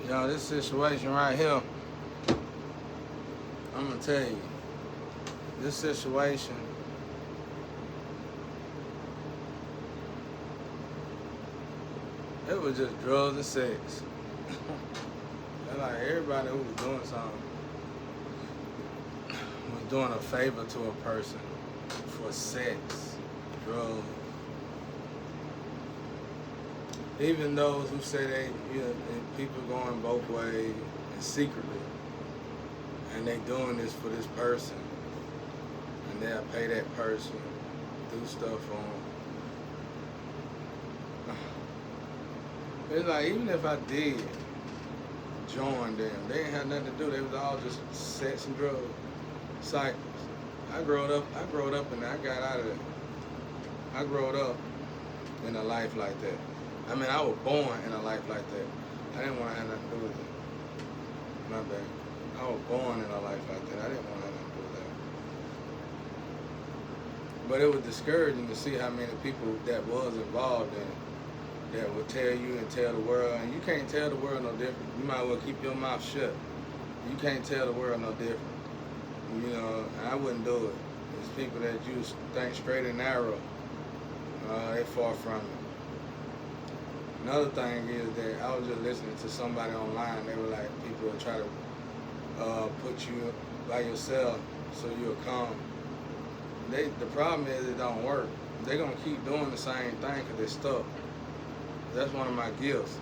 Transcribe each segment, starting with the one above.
Yo, this situation right here, I'm gonna tell you, this situation, it was just drugs and sex. And like everybody who was doing something was doing a favor to a person for sex, drugs. Even those who say people going both ways and secretly, and they doing this for this person, and they'll pay that person, do stuff on. It's like, even if I did join them, they ain't had nothing to do. They was all just sex and drug cycles. I growed up and I got out of it. I growed up in a life like that. I mean, I was born in a life like that. I didn't want to have nothing to do with it. My bad. I was born in a life like that. I didn't want to have nothing to do with that. But it was discouraging to see how many people that was involved in it that would tell you and tell the world, and you can't tell the world no different. You might as well keep your mouth shut. You can't tell the world no different. You know, I wouldn't do it. It's people that you think straight and narrow. They far from it. Another thing is that I was just listening to somebody online. They were like, people will try to put you by yourself so you'll come. The problem is it don't work. They're going to keep doing the same thing because they're stuck. That's one of my gifts.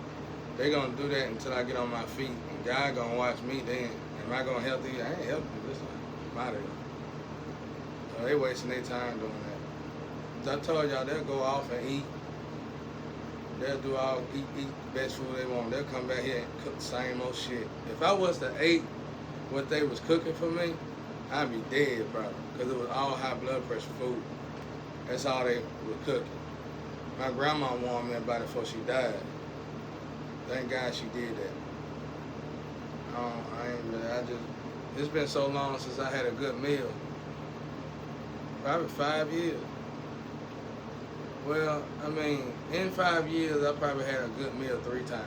They're going to do that until I get on my feet. And God going to watch me then. Am I going to help these? I ain't helping you. Listen, I'm out of here. So they wasting their time doing that. As I told y'all, they'll go off and eat. They'll do all, eat the best food they want. They'll come back here and cook the same old shit. If I was to eat what they was cooking for me, I'd be dead, probably. Because it was all high blood pressure food. That's all they were cooking. My grandma warned me about it before she died. Thank God she did that. It's been so long since I had a good meal. Probably 5 years. Well, I mean, in 5 years, I probably had a good meal 3 times.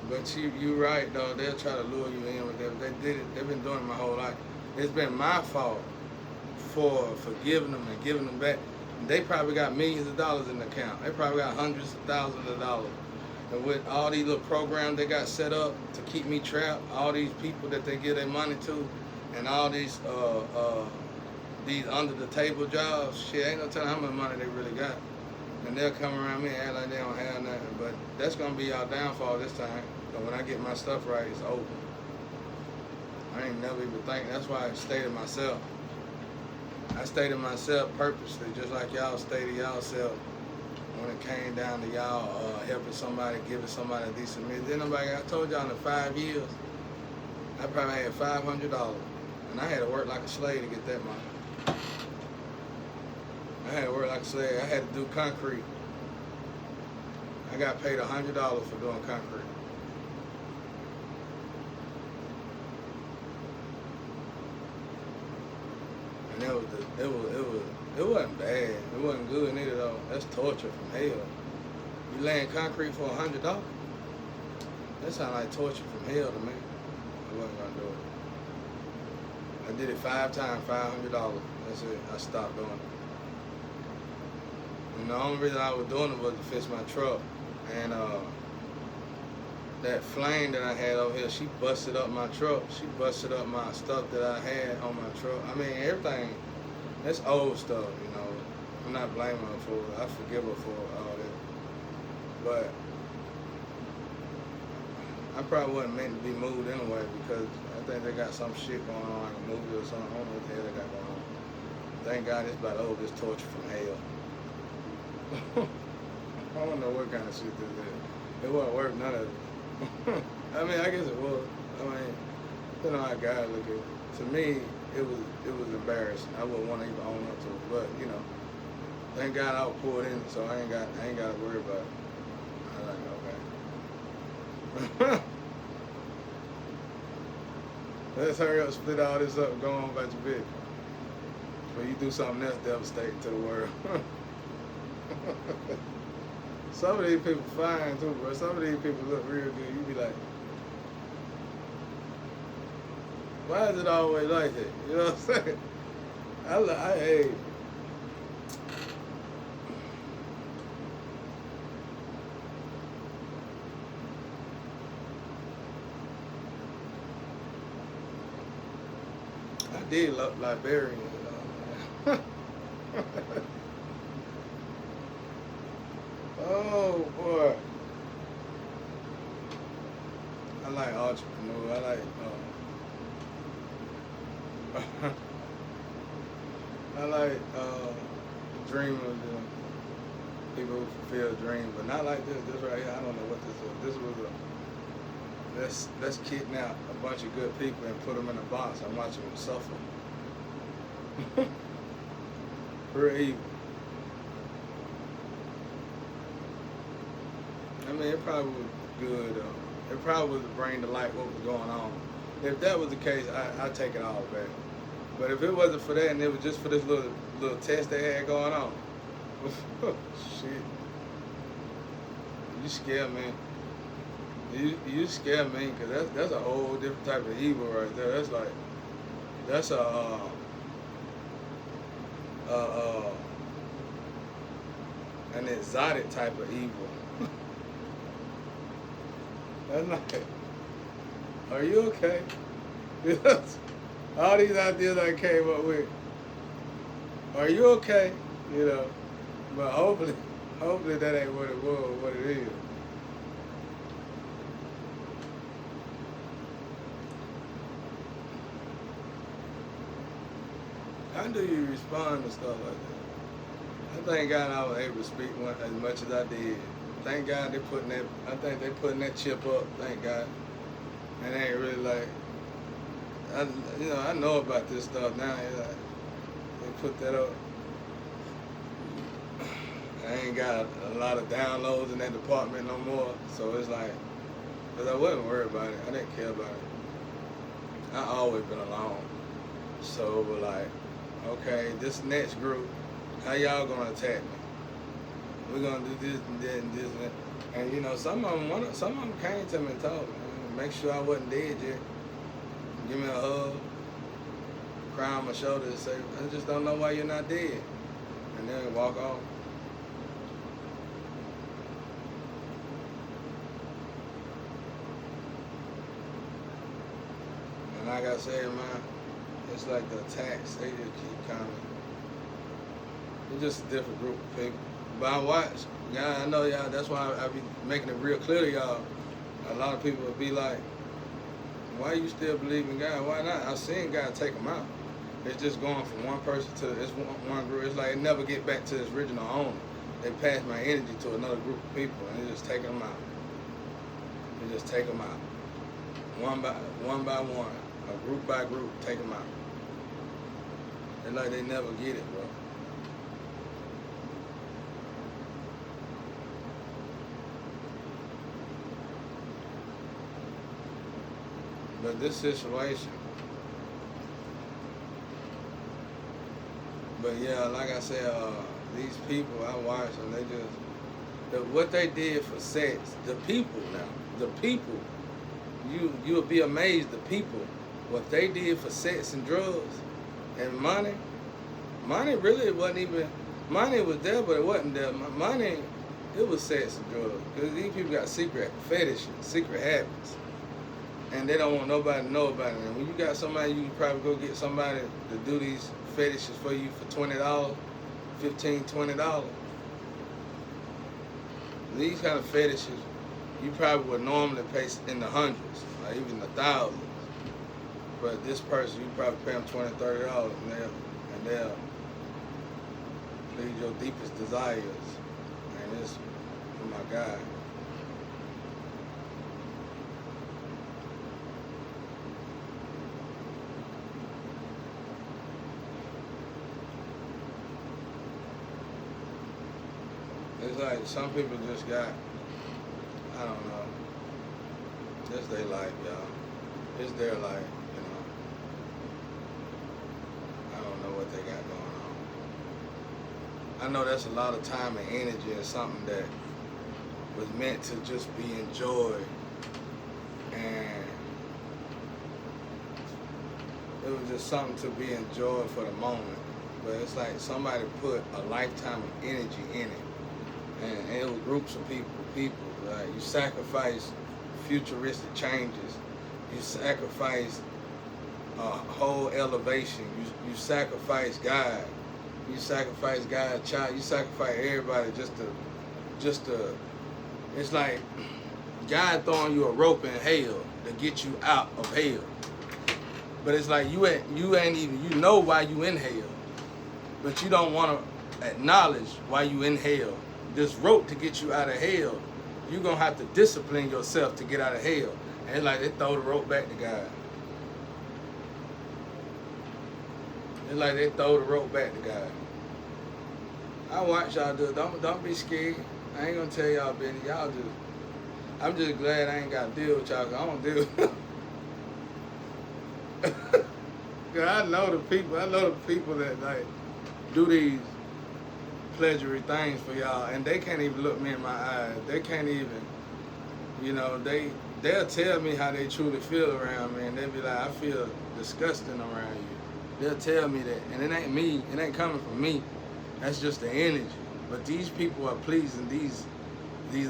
But you right, though. They'll try to lure you in with them. They did it. They've been doing it my whole life. It's been my fault for forgiving them and giving them back. They probably got millions of dollars in the account. They probably got hundreds of thousands of dollars. And with all these little programs they got set up to keep me trapped, all these people that they give their money to, and all these under the table jobs, shit, ain't no telling how much money they really got. And they'll come around me and act like they don't have nothing. But that's gonna be our downfall this time. But when I get my stuff right, it's over. I ain't never even think. That's why I stayed to myself. I stayed to myself purposely, just like y'all stayed to y'allself when it came down to y'all helping somebody, giving somebody a decent meal. Then nobody, I told y'all in 5 years, I probably had $500. And I had to work like a slave to get that money. I had to work like a slave. I had to do concrete. I got paid $100 for doing concrete. And it wasn't bad. It wasn't good neither though. That's torture from hell. You laying concrete for $100? That sounds like torture from hell to me. I wasn't gonna do it. I did it 5 times, $500. That's it. I stopped doing it. And the only reason I was doing it was to fix my truck. And that flame that I had over here, she busted up my truck. She busted up my stuff that I had on my truck. I mean, everything. That's old stuff, you know. I'm not blaming her for it. I forgive her for all that. But I probably wasn't meant to be moved anyway because I think they got some shit going on, like a movie or something. I don't know what the hell they got going on. Thank God it's about this torture from hell. I don't know what kind of shit this is. It wasn't worth none of it. I mean, I guess it was. I mean, you know how God look at it. To me, it was embarrassing. I wouldn't want to even own up to it. But, you know, thank God I was pulled in, so I ain't got to worry about it. I'm like, okay. Let's hurry up, split all this up, and go on about your business. Before you do something else devastating to the world. Some of these people fine too, bro. Some of these people look real good. You be like, why is it always like that? You know what I'm saying? Hey, I did love Liberian. You know? Oh boy, I like entrepreneur. I like. I like dreamers, you know, people who fulfill dreams, but not like this. This right here, I don't know what this is. This was a let's kidnap a bunch of good people and put them in a box and watch them suffer. Real evil. I mean, it probably was good. It probably was to bring to light what was going on. If that was the case, I'd take it all back. But if it wasn't for that and it was just for this little test they had going on, shit, you scare me. You scare me because that's a whole different type of evil right there. That's like that's an exotic type of evil. That's like, are you okay? All these ideas I came up with. Are you okay? You know, but hopefully that ain't what it was, what it is. How do you respond to stuff like that? I thank God I was able to speak as much as I did. Thank God I think they putting that chip up. Thank God. And they ain't really like. I know about this stuff now. They put that up. I ain't got a lot of downloads in that department no more. So it's like, because I wasn't worried about it. I didn't care about it. I always been alone. So we're like, okay, this next group, how y'all gonna attack me? We're gonna do this and that and this and that. And you know, some of them came to me and told me, make sure I wasn't dead yet. Give me a hug, cry on my shoulder and say, I just don't know why you're not dead. And then walk off. And like I said, man, it's like the attacks, they just keep coming. It's just a different group of people. But I watch, I know y'all, that's why I be making it real clear to y'all. A lot of people will be like, why you still believe in God? Why not? I've seen God take them out. It's just going from one person to this one group. It's like it never get back to its original owner. They pass my energy to another group of people and they just take them out. They just take them out. One by one, or group by group, take them out. It's like they never get it, bro. But this situation, but yeah, like I said, these people I watch them, they just, what they did for sex, the people now, the people, you'll be amazed, the people, what they did for sex and drugs and money really wasn't even, money was there, but it wasn't there. Money, it was sex and drugs, because these people got secret fetishes, secret habits. And they don't want nobody to know about it. And when you got somebody, you can probably go get somebody to do these fetishes for you for $20, $15, $20. These kind of fetishes, you probably would normally pay in the hundreds, or even the thousands. But this person, you probably pay them $20, $30, and they'll please your deepest desires. And it's, oh my God. It's like some people just got, I don't know, it's their life, y'all. It's their life, you know. I don't know what they got going on. I know that's a lot of time and energy and something that was meant to just be enjoyed, and it was just something to be enjoyed for the moment. But it's like somebody put a lifetime of energy in it, and it was groups of people. Like you sacrifice futuristic changes, you sacrifice a whole elevation, you sacrifice God, you sacrifice God's child, you sacrifice everybody just to. It's like God throwing you a rope in hell to get you out of hell. But it's like you ain't even, you know why you in hell, but you don't want to acknowledge why you in hell. This rope to get you out of hell, you're going to have to discipline yourself to get out of hell. And it's like they throw the rope back to God. It's like they throw the rope back to God. I watch y'all do it. Don't be scared. I ain't going to tell y'all business. Y'all do it. I'm just glad I ain't got to deal with y'all, because I don't deal with Cause I know the people that like do these pleasurable things for y'all, and they can't even look me in my eyes. They can't even, they'll tell me how they truly feel around me, and they'll be like, I feel disgusting around you. They'll tell me that, and it ain't me. It ain't coming from me. That's just the energy. But these people are pleasing these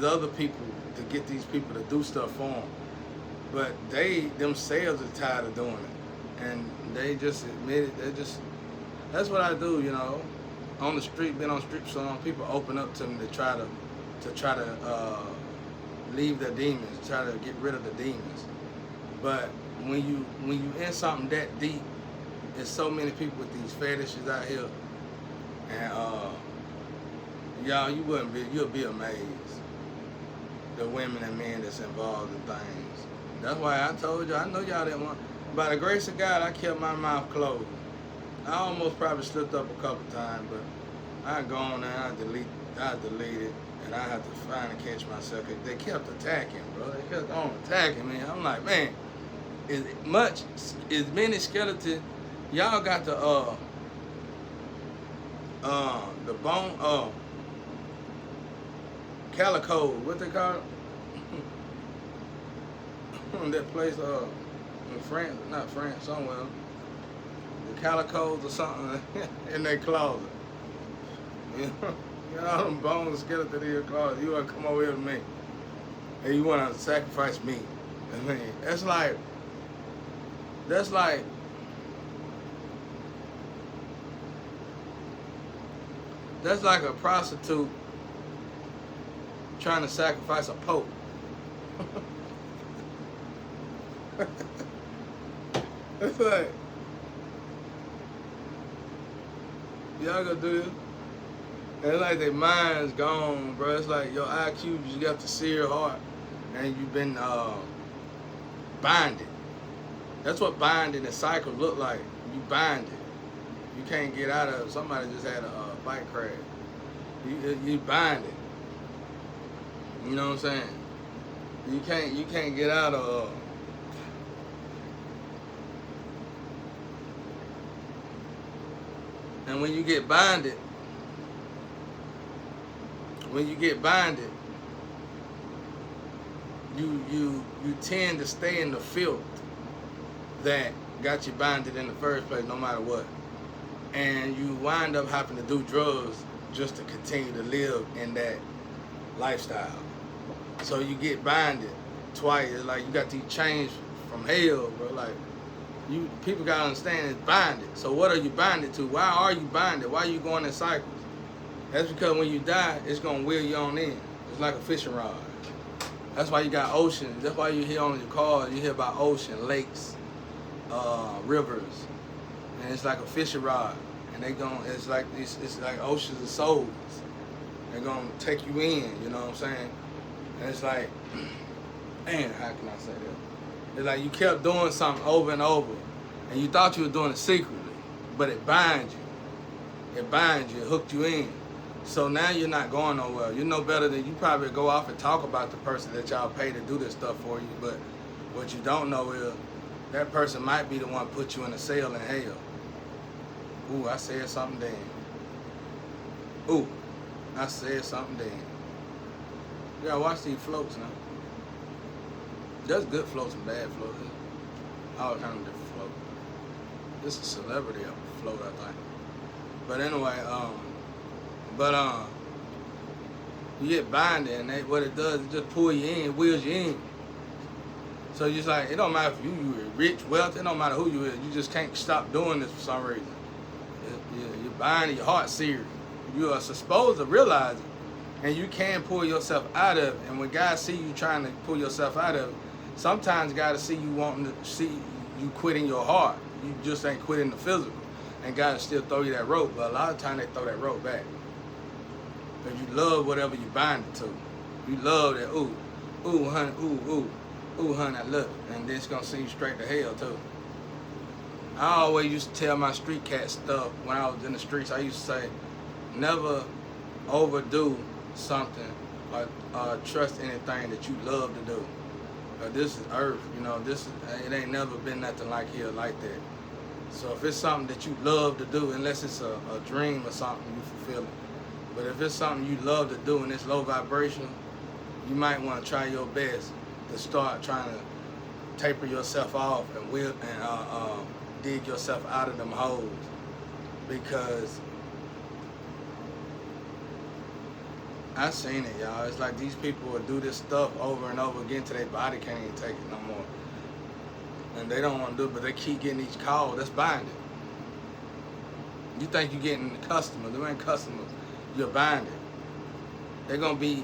other people to get these people to do stuff for them. But they themselves are tired of doing it, and they just admit it. That's what I do, On the street, been on street so long, people open up to me to try to leave their demons, try to get rid of the demons. But when you in something that deep, there's so many people with these fetishes out here, and y'all, you'll be amazed. The women and men that's involved in things. That's why I told you, I know y'all didn't want. By the grace of God, I kept my mouth closed. I almost probably slipped up a couple times, but I go on there, I delete it, and I had to finally catch myself. They kept attacking, bro. They kept on attacking me. I'm like, man, as many skeletons, y'all got the bone, calico, what they call it? That place in France, not France, somewhere. The calicos or something in their closet. You know all them bones, skeleton in your closet. You want to come over here with me, and you want to sacrifice me. I mean, that's like a prostitute trying to sacrifice a pope. It's like, y'all gonna do this? And it's like their mind's gone, bro. It's like your IQ, you got the seared heart, and you've been binded. That's what binding and cycles look like. You binded. You can't get out of it. Somebody just had a bike crash. You binded. You know what I'm saying? You can't get out of and when you get binded, you tend to stay in the filth that got you binded in the first place, no matter what. And you wind up having to do drugs just to continue to live in that lifestyle. So you get binded twice. It's like you got these chains from hell, bro. Like, people gotta understand it's binded. So what are you binded to? Why are you binded? Why are you going in cycles? That's because when you die, it's gonna wheel you on in. It's like a fishing rod. That's why you got oceans. That's why you hear on your car, you hear about ocean, lakes, rivers, and it's like a fishing rod. And it's like oceans of souls. They're gonna take you in. You know what I'm saying? And it's like, man, how can I say that? It's like you kept doing something over and over, and you thought you were doing it secretly, but it binds you. It binds you. It hooked you in. So now you're not going nowhere. You know better than you probably go off and talk about the person that y'all pay to do this stuff for you, but what you don't know is that person might be the one that put you in a cell in hell. Ooh, I said something then. Ooh, I said something then. You gotta watch these floats now. There's good floats and bad floats. All kind of different floats. This is a celebrity float, I think. But anyway, you get binded, and what it does, it just pull you in, wheels you in. So you just like, it don't matter if you rich, wealthy, it don't matter who you is. You just can't stop doing this for some reason. You're binding, your heart seared. You are supposed to realize it, and you can pull yourself out of it. And when God see you trying to pull yourself out of it, sometimes God will see you wanting to see you quitting your heart. You just ain't quitting the physical, and God will still throw you that rope. But a lot of times they throw that rope back because you love whatever you bind it to. You love that, ooh, honey, ooh, honey, I love it, and then it's gonna send you straight to hell too. I always used to tell my street cat stuff when I was in the streets. I used to say, never overdo something or trust anything that you love to do. This is earth, you know, it ain't never been nothing like here like that. So if it's something that you love to do, unless it's a dream or something, you fulfill it. But if it's something you love to do and it's low vibration, you might want to try your best to start trying to taper yourself off and dig yourself out of them holes, because I seen it, y'all. It's like these people will do this stuff over and over again till their body can't even take it no more, and they don't want to do it, but they keep getting each call. That's binding. You think you're getting the customers? They ain't customers. You're binding. They're gonna be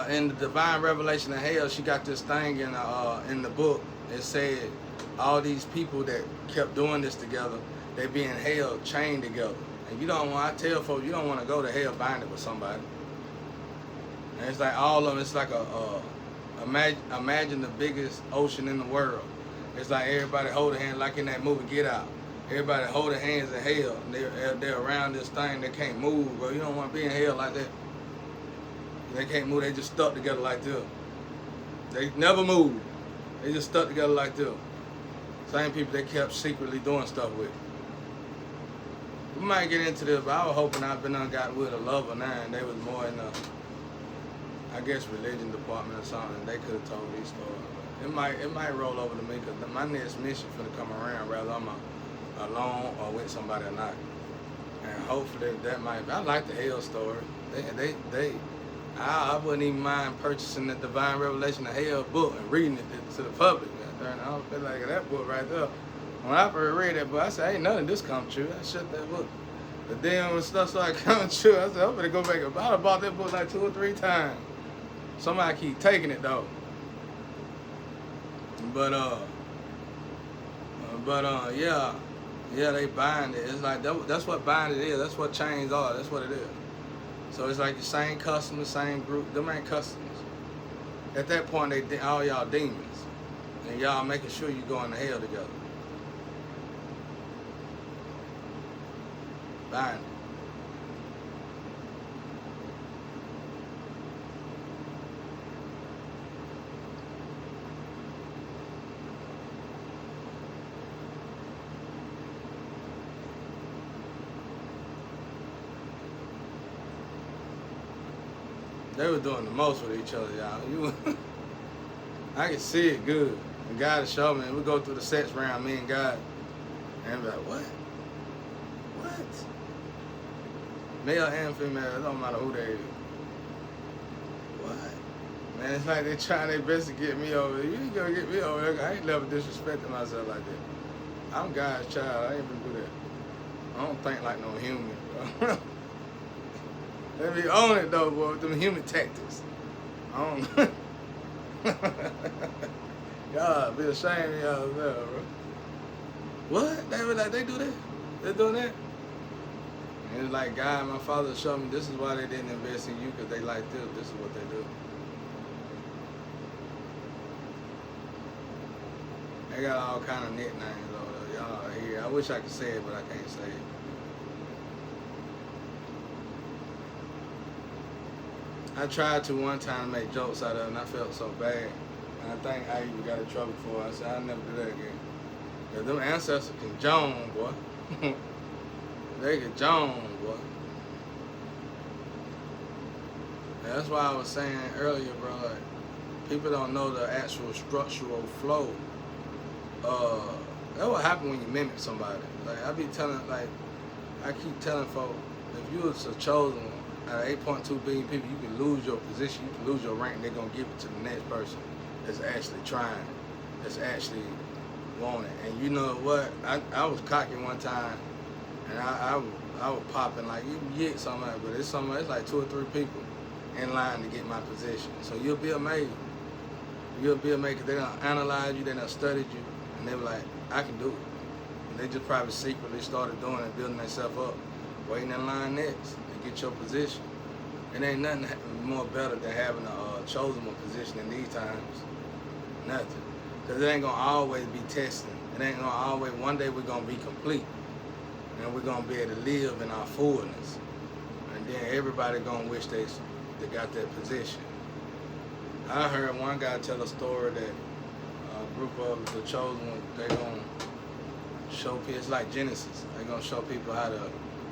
in the divine revelation of hell. She got this thing in the book. It said all these people that kept doing this together, they be in hell chained together. And you don't want, I tell folks, you don't want to go to hell binded with somebody. And it's like all of them, it's like imagine the biggest ocean in the world. It's like everybody hold their hand, like in that movie Get Out. Everybody hold their hands in hell. They're around this thing, they can't move, bro. You don't want to be in hell like that. They can't move, they just stuck together like this. They never moved. They just stuck together like this. Same people they kept secretly doing stuff with. We might get into this, but I was hoping I'd been got with a lover now, and they was more in the, I guess, religion department or something. They could have told these stories. It might roll over to me, because my next mission for to come around, whether I'm alone or with somebody or not. And hopefully that might, I like the hell story. I wouldn't even mind purchasing the Divine Revelation of Hell book and reading it to the public. I don't feel like that book right there. When I first read that book, I said, ain't none of this come true. I shut that book. But then when stuff started coming true, I said, I'm gonna go back. I bought that book like 2 or 3 times. Somebody keep taking it though. But yeah, they bind it. It's like that's what bind it is. That's what chains are. That's what it is. So it's like the same customers, same group. Them ain't customers. At that point, they all y'all demons, and y'all making sure you going to hell together. Bind it. They were doing the most with each other, y'all. I can see it good. And God showed me, and we go through the sex round, me and God, and be like, what? What? Male and female, it don't matter who they is. What? Man, it's like they trying their best to get me over there. You ain't gonna get me over there. I ain't never disrespecting myself like that. I'm God's child. I ain't gonna do that. I don't think like no human, bro. Let me own it though, boy, with them human tactics. I don't y'all be ashamed of y'all, bro. What? They do that? They doing that? And it's like God, my father showed me this is why they didn't invest in you, because they like this. This is what they do. They got all kind of nicknames over there. Y'all here. I wish I could say it, but I can't say it. I tried to one time make jokes out of it, and I felt so bad. And I think I even got in trouble for it. I said, I'll never do that again. Because them ancestors can Joan, boy. They can Joan, boy. And that's why I was saying earlier, bro, like, people don't know the actual structural flow. That's what happens when you mimic somebody. Like, I keep telling folks, if you was a chosen one, out of 8.2 billion people, you can lose your position, you can lose your rank, and they're gonna give it to the next person that's actually trying, that's actually want it. And you know what? I was cocky one time, and I was popping like, you can get something, but it's like 2 or 3 people in line to get my position. So you'll be amazed. You'll be amazed because they done analyze you, they done studied you, and they were like, I can do it. And they just probably secretly started doing it, building themselves up, waiting in line next to get your position. It ain't nothing more better than having a chosen one position in these times. Nothing. Because it ain't going to always be testing. It ain't going to always, one day we're going to be complete. And we're going to be able to live in our fullness. And then everybody going to wish they got that position. I heard one guy tell a story that a group of the chosen ones, they're going to show people, it's like Genesis. They're going to show people how to,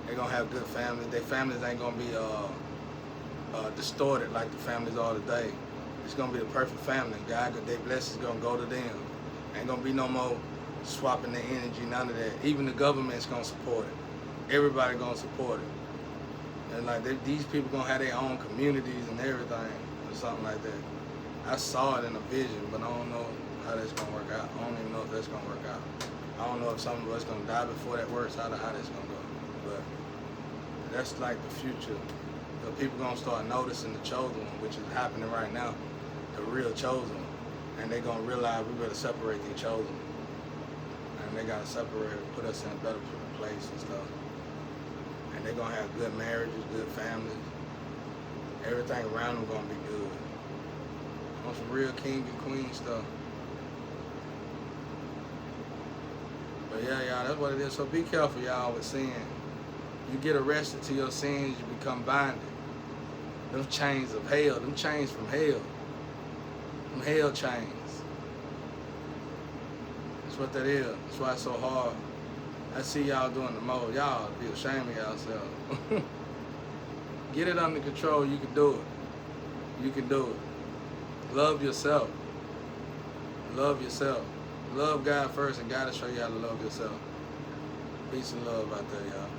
they're going to have good families. Their families ain't going to be distorted like the families are today. It's going to be the perfect family. God, their blessings going to go to them. Ain't going to be no more swapping the energy, none of that. Even the government's going to support it. Everybody going to support it. And like these people going to have their own communities and everything or something like that. I saw it in a vision, but I don't know how that's going to work out. I don't even know if that's going to work out. I don't know if some of us going to die before that works out or how that's going to go. But that's like the future. The people going to start noticing the chosen one, which is happening right now, the real chosen one. And they're going to realize we better separate the chosen. And they got to separate, put us in a better place and stuff. And they're going to have good marriages, good families. Everything around them going to be good. On some real king and queen stuff. But yeah, y'all, that's what it is. So be careful, y'all, with sin. You get arrested to your sins, you become binded. Them chains of hell, them chains from hell. Them hell chains. That's what that is. That's why it's so hard. I see y'all doing the most. Y'all be ashamed of yourselves. Get it under control, you can do it. You can do it. Love yourself. Love yourself. Love God first, and God will show you how to love yourself. Peace and love out there, y'all.